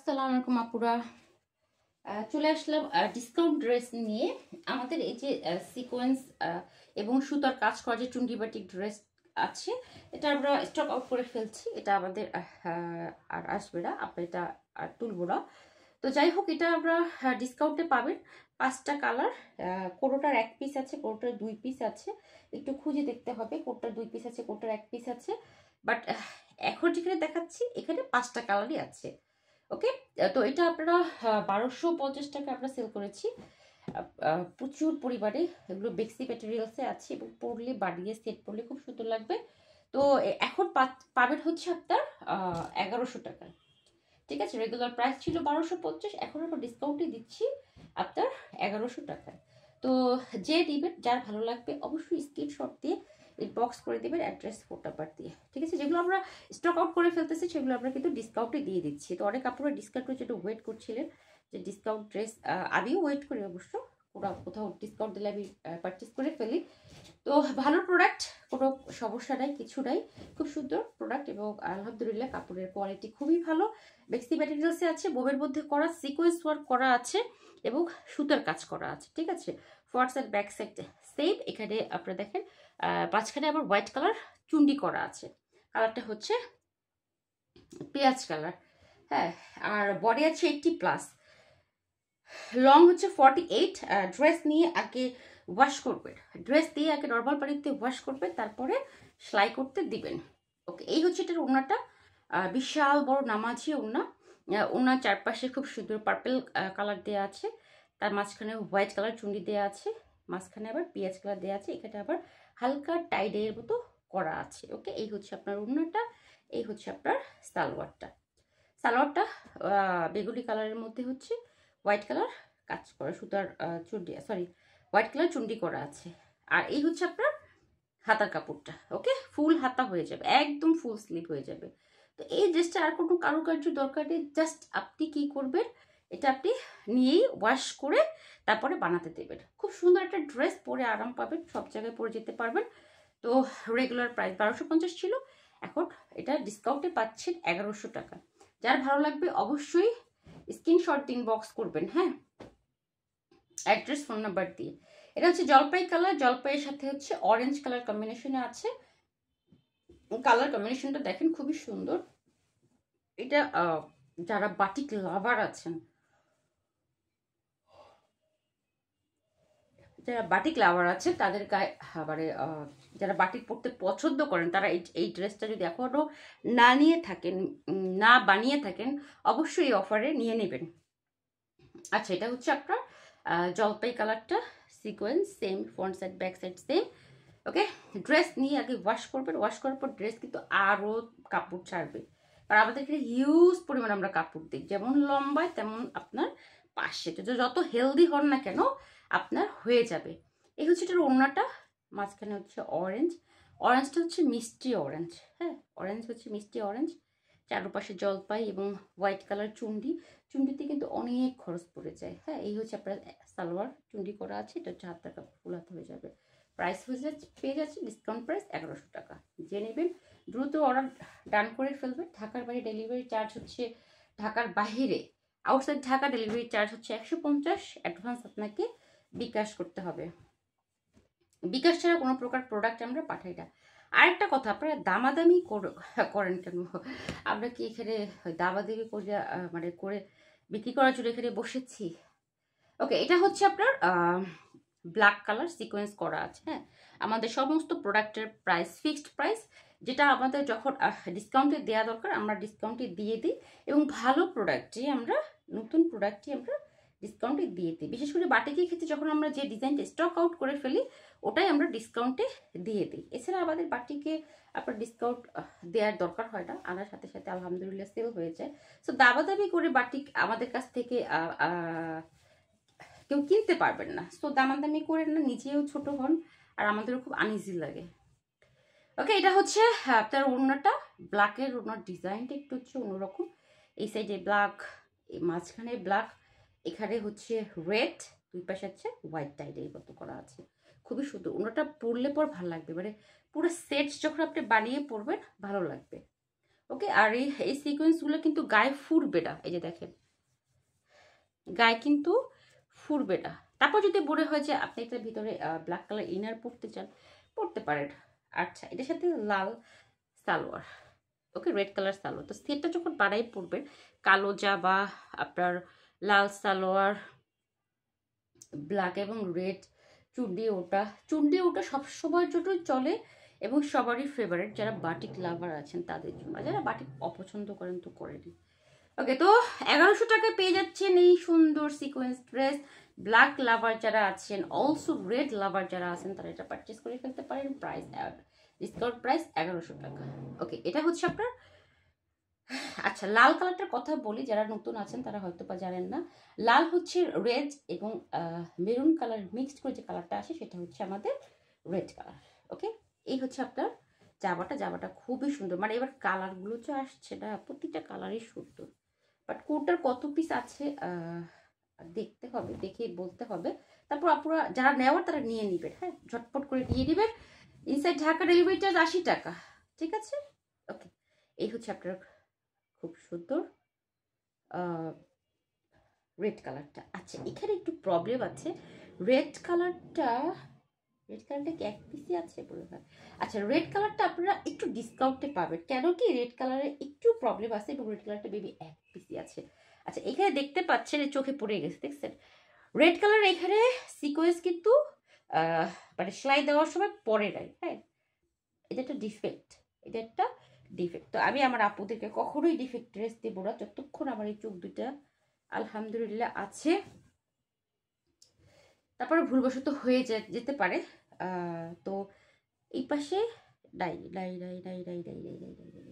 আসসালামু আলাইকুম আপুরা। চলে আসলাম ডিসকাউন্ট ড্রেস নিয়ে। আমাদের এই যে সিকোয়েন্স এবং সুতার কাজ করা যে চুন্ডিবাটিক ড্রেস আছে, এটা আমরা স্টক আউট করে ফেলছি। এটা আমাদের আর আসবে না, আমরা এটা আর তুলবো না। তো যাই হোক, এটা আমরা ডিসকাউন্টে পাবেন। 5টা কালার, কোনোটার 1 পিস আছে, কোনোটার 2 পিস আছে। একটু খুঁজে দেখতে হবে কোনটার 2 পিস আছে, কোনটার 1 পিস আছে। বাট এখন যেখানে দেখাচ্ছি এখানে 5টা কালারই আছে। ওকে, তো এটা আপনারা 1250 টাকা আমরা সেল করেছি। প্রচুর পরিমাণে এগুলো বেক্সি ম্যাটেরিয়ালসে আছে এবং পরলে বাড়িয়ে সেট পরলে খুব সুন্দর লাগবে। তো এখন পাবেন হচ্ছে আপনার 1100 টাকা। ঠিক আছে, রেগুলার প্রাইস ছিল 1250, এখন আমরা ডিসকাউন্টে দিচ্ছি আপনার 1100 টাকায়। তো যে দিবেন, যার ভালো লাগবে অবশ্যই স্ক্রিনশট দিয়ে ইনবক্স করে দেবেন অ্যাড্রেস, ফোন নাম্বার দিয়ে। ঠিক আছে, যেগুলো আমরা স্টক আউট করে ফেলতেছি সেগুলো আমরা কিন্তু ডিসকাউন্টে দিয়ে দিচ্ছি। তো অনেক আপনারা ডিসকাউন্টের জন্য ওয়েট করছিলেন যে ডিসকাউন্ট ড্রেস, আমিও ওয়েট করি অবশ্য, কোথাও ডিসকাউন্ট দিলে আমি পারচেস করে ফেলি। তো ভালো প্রোডাক্ট, কোনো সমস্যা নাই, কিছু নাই, খুব সুন্দর প্রোডাক্ট এবং আলহামদুলিল্লাহ কাপড়ের কোয়ালিটি খুবই ভালো। বেক্সি ম্যাটেরিয়ালসে আছে, বোবের মধ্যে করা, সিকোয়েন্স ওয়ার্ক করা আছে এবং সুতার কাজ করা আছে। ঠিক আছে, front side back side same. এখানে আপনারা দেখেন মাঝখানে আবার হোয়াইট কালার চুন্ডি করা আছে, কালারটা হচ্ছে পেঁয়াজ কালার। হ্যাঁ, আর বডি আছে 80+, লং হচ্ছে 48। ড্রেস নিয়ে আগে ওয়াশ করবেন, ড্রেস দিয়ে আগে নর্মাল পানিতে ওয়াশ করবেন, তারপরে সেলাই করতে দিবেন। ওকে, এই হচ্ছে এটার ওড়নাটা, বিশাল বড় নামাজি ওড়না। ওড়নার চারপাশে খুব সুন্দর পার্পল কালার দেওয়া আছে, তার মাঝখানে হোয়াইট কালার চুন্ডি দেওয়া আছে, মাঝখানে আবার পেঁয়াজ কালার দেওয়া আছে, এখানে আবার হালকা টাইডের মতো করা আছে। ওকে, এই হচ্ছে আপনার ওড়নাটা, এই হচ্ছে আপনার সালোয়ারটা। সালোয়ারটা বেগুনি কালারের মধ্যে হচ্ছে হোয়াইট কালার কাজ করা, সুতার Chundi, sorry white colour Chundi করা আছে। আর এই হচ্ছে আপনার হাতার কাপড়টা। ওকে, ফুল হাতা হয়ে যাবে, একদম ফুল স্লিভ হয়ে যাবে। তো এই ড্রেসটা আর কোনো কারুকার্য দরকার নেই, জাস্ট আপনি কি করবেন, এটা আপনি নিয়েই ওয়াশ করে তারপরে বানাতে দেবেন। খুব সুন্দর একটা ড্রেস, পরে আরাম পাবেন, সব জায়গায় পরে যেতে পারবেন। তো রেগুলার প্রাইস 1250 ছিল, এখন এটা ডিসকাউন্টে পাচ্ছেন 1100 টাকা। যার ভালো লাগবে অবশ্যই স্ক্রিনশট ইনবক্স করবেন। হ্যাঁ, অ্যাড্রেস, ফোন নাম্বার দিয়ে। এটা হচ্ছে জলপাই কালার, জলপাইয়ের সাথে হচ্ছে অরেঞ্জ কালার কম্বিনেশনে আছে। কালার কম্বিনেশনটা দেখেন, খুবই সুন্দর। এটা যারা বাটিক লাভার আছেন, যারা বাটিক লাভার আছে তাদের গায়ে মানে যারা বাটিক পরতে পছন্দ করেন, তারা এই ড্রেসটা যদি এখনো না নিয়ে থাকেন, না বানিয়ে থাকেন, অবশ্যই এই অফারে নিয়ে নেবেন। আচ্ছা, এটা হচ্ছে আপনার জলপাই কালারটা, sequence same, front side back side same. Okay, dress নিয়ে আগে ওয়াশ করবেন, ওয়াশ করার পর ড্রেস কিন্তু আরও কাপড় ছাড়বে। আর আমাদের এখানে হিউজ পরিমাণ আমরা কাপড় দিই, যেমন লম্বায় তেমন আপনার পাশে, যত হেলদি হন না কেন আপনার হয়ে যাবে। এই হচ্ছে এটার ওড়নাটা, মাঝখানে হচ্ছে অরেঞ্জ, অরেঞ্জটা হচ্ছে মিষ্টি অরেঞ্জ। হ্যাঁ, অরেঞ্জ হচ্ছে মিষ্টি অরেঞ্জ, চারপাশে জলপাই এবং হোয়াইট কালার চুন্ডি। চুন্ডিতে কিন্তু অনেক খরচ পড়ে যায়। হ্যাঁ, এই হচ্ছে আপনার সালোয়ার চুন্ডি করা আছে, এটা হচ্ছে হাতের কাপড়, ফুল হাতে হয়ে যাবে। প্রাইস পেয়ে যাচ্ছে ডিসকাউন্ট প্রাইস 1100 টাকা। যে নেবেন দ্রুত অর্ডার ডান করে ফেলবেন। ঢাকার বাইরে ডেলিভারি চার্জ হচ্ছে, ঢাকার বাইরে আউটসাইড ঢাকা ডেলিভারি চার্জ হচ্ছে 150। অ্যাডভান্স আপনাকে বিকাশ করতে হবে, বিকাশ ছাড়া কোনো প্রকার প্রোডাক্ট আমরা পাঠাই না। আরেকটা কথা, আপনারা দামাদামি করেন কেন? আমরা কি এখানে দামাদামি করে মানে করে বিক্রি করার জন্য এখানে বসেছি? ওকে, এটা হচ্ছে আপনার ব্ল্যাক কালার সিকোয়েন্স করা আছে। হ্যাঁ, আমাদের সমস্ত প্রোডাক্টের প্রাইস ফিক্সড প্রাইস, যেটা আমাদের যখন ডিসকাউন্টে দেওয়া দরকার আমরা ডিসকাউন্টে দিয়ে দিই, এবং ভালো প্রোডাক্টই আমরা, নতুন প্রোডাক্টই আমরা ডিসকাউন্টে দিয়ে দিই। বিশেষ করে বাটিকের ক্ষেত্রে যখন আমরা যে ডিজাইনটা স্টক আউট করে ফেলি ওটাই আমরা ডিসকাউন্টে দিয়ে দিই। এছাড়া আমাদের বাটিকে আপনার ডিসকাউন্ট দেওয়ার দরকার হয় না, আনার সাথে সাথে আলহামদুলিল্লাহ সেল হয়ে যায়। সো দাবাদাবি করে বাটিক আমাদের কাছ থেকে কেউ কিনতে পারবেন না। সো দামাদামি করে না, নিজেও ছোট হন আর আমাদেরও খুব আনইজি লাগে। ওকে, এটা হচ্ছে আপনার ওড়নাটা, ব্ল্যাকের ওড়নার ডিজাইনটা একটু হচ্ছে অন্যরকম। এই সাইডে ব্ল্যাক, মাঝখানে ব্ল্যাক, এখানে হচ্ছে রেড, দুই পাশে হচ্ছে হোয়াইট টাইডের মতো করা আছে। খুবই সুন্দর, ওড়নাটা পরলে পর ভালো লাগবে, মানে পুরো সেট যখন আপনি বানিয়ে পরবেন ভালো লাগবে। ওকে, আর এই সিকোয়েন্সগুলো কিন্তু গায়ে ফুরবে না, এই যে দেখেন গায়ে কিন্তু ফুরবে না। তারপর যদি মনে হয় যে আপনি এটার ভিতরে ব্ল্যাক কালার ইনার পরতে চান, পরতে পারেন। আচ্ছা, এটার সাথে লাল সালোয়ার, ওকে, রেড কালার সালোয়ার। তো সেটটা যখন বাড়াই পরবেন, কালো জামা, আপনার লাল সালোয়ার, ব্ল্যাক এবং রেড চুন্ডি ওটা সবসময়ের জন্যই চলে এবং সবারই ফেভারিট, যারা বাটিক লাভার আছেন তাদের জন্য। যারা বাটিক অপছন্দ করেন তো করেনি। ওকে, তো 1100 টাকায় পেয়ে যাচ্ছেন এই সুন্দর সিকোয়েন্স ড্রেস। ব্ল্যাক লাভার যারা আছেন, অলসো রেড লাভার যারা আছেন, তারা এটা পারচেস করে ফেলতে পারেন। প্রাইস ডিসকাউন্ট প্রাইস 1100 টাকা। ওকে, এটা হচ্ছে আপনার। আচ্ছা, লাল কালারটার কথা বলি, যারা নতুন আছেন তারা হয়তো বা জানেন না। লাল হচ্ছে রেড এবং মেরুন কালার মিক্সড করে যে কালারটা আসে সেটা হচ্ছে আমাদের রেড কালার। ওকে, এই হচ্ছে আপনার জামাটা খুবই সুন্দর। মানে এবার কালারগুলো যে আসছে না, প্রতিটা কালারই সুন্দর। বাট কোনটার কত পিস আছে দেখতে হবে, দেখে বলতে হবে। তারপর আপনারা যারা নেওয়ার তারা নিয়ে নেবেন, হ্যাঁ, ঝটপট করে নিয়ে নেবেন। ইনসাইড ঢাকা ডেলিভারি চার্জ 80 টাকা, ঠিক আছে। ওকে, এই হচ্ছে আপনার খুব সুন্দর রেড কালারটা। আচ্ছা, এখানে একটু প্রবলেম আছে। রেড কালারটা কি এক পিসি আছে বলে হয়। আচ্ছা, রেড কালারটা আপনারা একটু ডিসকাউন্টে পাবেন, কেন কি রেড কালারে একটু প্রবলেম আছে এবং রেড কালারটা বেবি এক পিসি আছে। আচ্ছা, এখানে দেখতে পাচ্ছেন, চোখে পড়ে গেছে, দেখছেন রেড কালার এখানে সিকোয়েন্স কিন্তু মানে সেলাই দেওয়ার সময় পরে নাই, হ্যাঁ, এটা একটা ডিফেক্ট, এটা একটা ডিফেক্ট। তো আমি আমার আপুদেরকে কখনোই ডিফেক্ট ড্রেস দেবো না যতক্ষণ আমার এই চোখ দুটা আলহামদুলিল্লাহ আছে। তারপরে ভুলবশত হয়ে যেতে পারে। তো এই পাশে die die die die die die die die die die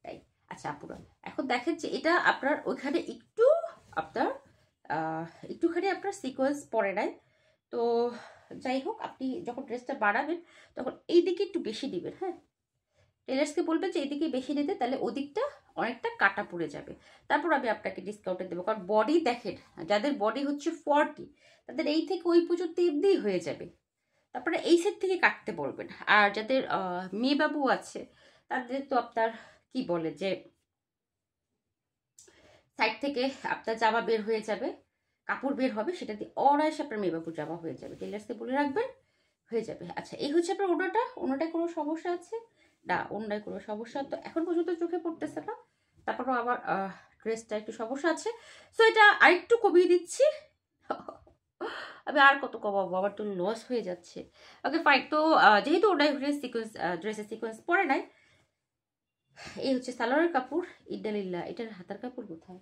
die. আচ্ছা আপুরা, এখন দেখেন যে এটা আপনার ওইখানে একটু আপনার একটুখানি আপনার সিকোয়েন্স পরে নাই। তো যাই হোক, আপনি যখন ড্রেসটা বাড়াবেন তখন এই দিকে একটু বেশি দিবেন, হ্যাঁ, টেলার্সকে বলবেন যে এইদিকে বেশি দিতে, তাহলে ওদিকটা অনেকটা কাটা পড়ে যাবে। তারপর আমি আপনাকে ডিসকাউন্টে দেবো, কারণ বডি দেখেন, যাদের বডি হচ্ছে 40 তাদের এই থেকে ওই পর্যন্ত এমনিই হয়ে যাবে। তারপরে এই সেট থেকে কাটতে বলবেন। আর যাদের মেয়ে বাবু আছে তাদের তো আপনার কি বলে যে সাইড থেকে আপনার জামা বের হয়ে যাবে, কাপড় বের হবে, সেটা দিয়ে অনায়াসে আপনার মেয়ে বাবুর জামা হয়ে যাবে। টেলার্সকে বলে রাখবেন, হয়ে যাবে। আচ্ছা, এই হচ্ছে আপনার ওনাটায় কোনো সমস্যা আছে না? ওনাটায় কোনো সমস্যা তো এখন পর্যন্ত চোখে পড়তেছে না। তারপরও আমার ড্রেসটা একটু সমস্যা আছে, সো এটা আরেকটু কমিয়ে দিচ্ছি। আমি আর কত কমাবো, আমার তো লস হয়ে যাচ্ছে। Okay fine. তো যেহেতু ওটাই সিকোয়েন্স ড্রেসের সিকোয়েন্স পরে নাই, এই হচ্ছে সালোয়ারের কাপড়। ইন্নালিল্লাহ, এটার হাতার কাপড় কোথায়?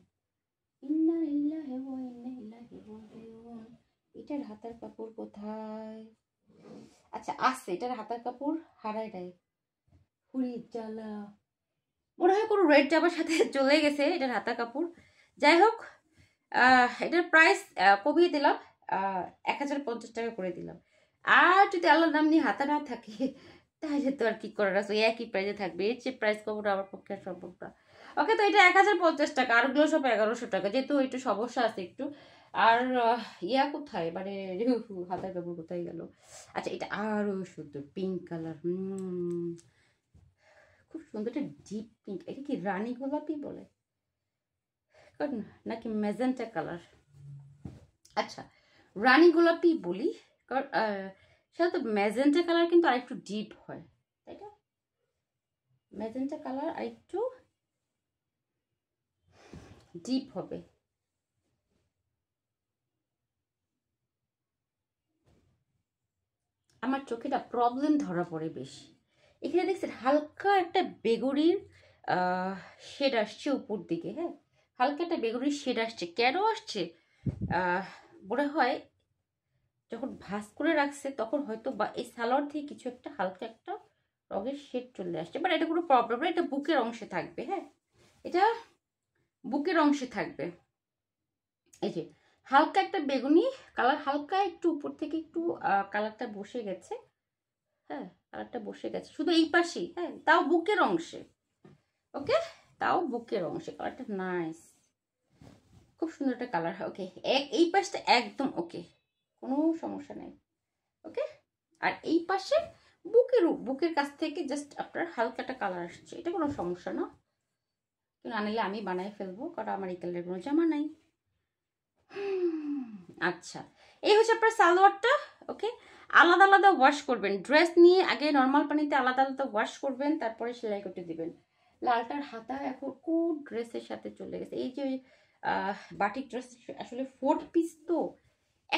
এটার হাতার কাপড় কোথায়? আচ্ছা, আসছে, এটার হাতার কাপড় হারাই নাই। হুড়ি জ্বালা, মনে হয় কোনো রেড জামার সাথে চলে গেছে এটার হাতার কাপড়। যাই হোক, এটার প্রাইস কমিয়ে দিলাম, 1050 টাকা করে দিলাম। আর যদি আল্লাহর নাম নিয়ে হাতে না থাকে তাহলে তো আর কি করার আছে, একই প্রাইসে থাকবে। এর চেয়ে প্রাইস কমানো আমার পক্ষে আর সম্ভব না। ওকে, তো এটা 1050 টাকা, আর ওগুলো সব 1100 টাকা, যেহেতু একটু সমস্যা আছে একটু। আর ইয়া কোথায়, মানে হাতার কাপড় কোথায় গেল? আচ্ছা, এটা আরো সুন্দর পিঙ্ক কালার, খুব সুন্দর একটা ডিপ পিঙ্ক। এটা কি রানী গোলাপি বলে নাকি ম্যাজেন্টা কালার? আচ্ছা, রানী গোলাপি বলি, কারণ সেটা তো ম্যাজেন্টা কালার কিন্তু আরেকটু ডিপ হয়, তাই না? ম্যাজেন্টা কালার আরেকটু ডিপ হবে। আমার চোখে না প্রবলেম ধরা পড়ে বেশি। এখানে দেখছেন হালকা একটা বেগুনির শেড আসছে উপর দিকে, হ্যাঁ, হালকা একটা বেগুনির শেড আসছে। কেন আসছে মনে হয় যখন ভাঁজ করে রাখছে তখন হয়তো বা এই সালোয়ার থেকে কিছু একটা হালকা একটা রঙের শেড চলে আসছে। বাট এটা কোনো প্রবলেম না, এটা বুকের অংশে থাকবে, হ্যাঁ, এটা বুকের অংশে থাকবে। এই যে হালকা একটা বেগুনি কালার, হালকা একটু উপর থেকে একটু কালারটা বসে গেছে, হ্যাঁ, কালারটা বসে গেছে শুধু এই পাশেই, হ্যাঁ, তাও বুকের অংশে। ওকে, তাও বুকের অংশে কালারটা নাইস, খুব সুন্দর একটা কালার। ওকে, এই পাশটা একদম ওকে, কোনো সমস্যা নেই। ওকে, আর এই পাশে বুকের কাছ থেকে জাস্ট আপনার হালকা একটা কালার আসছে, এটা কোনো সমস্যা না। তো না নিলে আমি বানাই ফেলবো, কারণ আমার এই কালারের কোনো জামা নাই। আচ্ছা, এই হচ্ছে আপনার সালোয়ারটা। ওকে, আলাদা আলাদা ওয়াশ করবেন, ড্রেস নিয়ে আগে নর্মাল পানিতে আলাদা আলাদা ওয়াশ করবেন, তারপরে সেলাই করতে দিবেন। লালটার হাতা এখন কোন ড্রেসের সাথে চলে গেছে, এই যে বাটিক ড্রেস আসলে 4 পিস তো,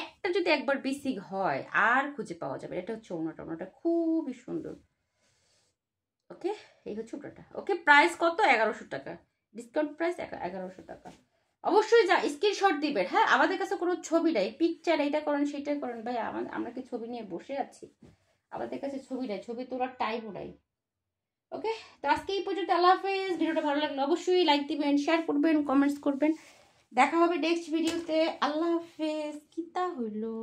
একটা যদি একবার বেসিক হয় আর খুঁজে পাওয়া যাবে। এটা হচ্ছে ওনাটা, ওনাটা খুবই সুন্দর। ওকে, এই হচ্ছে ওনাটা। ওকে, প্রাইস কত? 1100 টাকা, ডিসকাউন্ট প্রাইস 1100 টাকা। অবশ্যই যা স্ক্রিনশট দিবেন। হ্যাঁ, আমাদের কাছে কোনো ছবি নাই, পিকচার এইটা করেন সেইটা করেন, ভাই আমরা কি ছবি নিয়ে বসে আছি? আমাদের কাছে ছবি নাই, ছবি তোলার টাইমও নাই। ওকে, তো আজকে এই পর্যন্ত। আল্লাহ হাফেজ। ভিডিওটা ভালো লাগলে অবশ্যই লাইক দিবেন, শেয়ার করবেন, কমেন্টস করবেন। দেখা হবে নেক্সট ভিডিওতে। আল্লাহ হাফেজ। কিতা হইলো?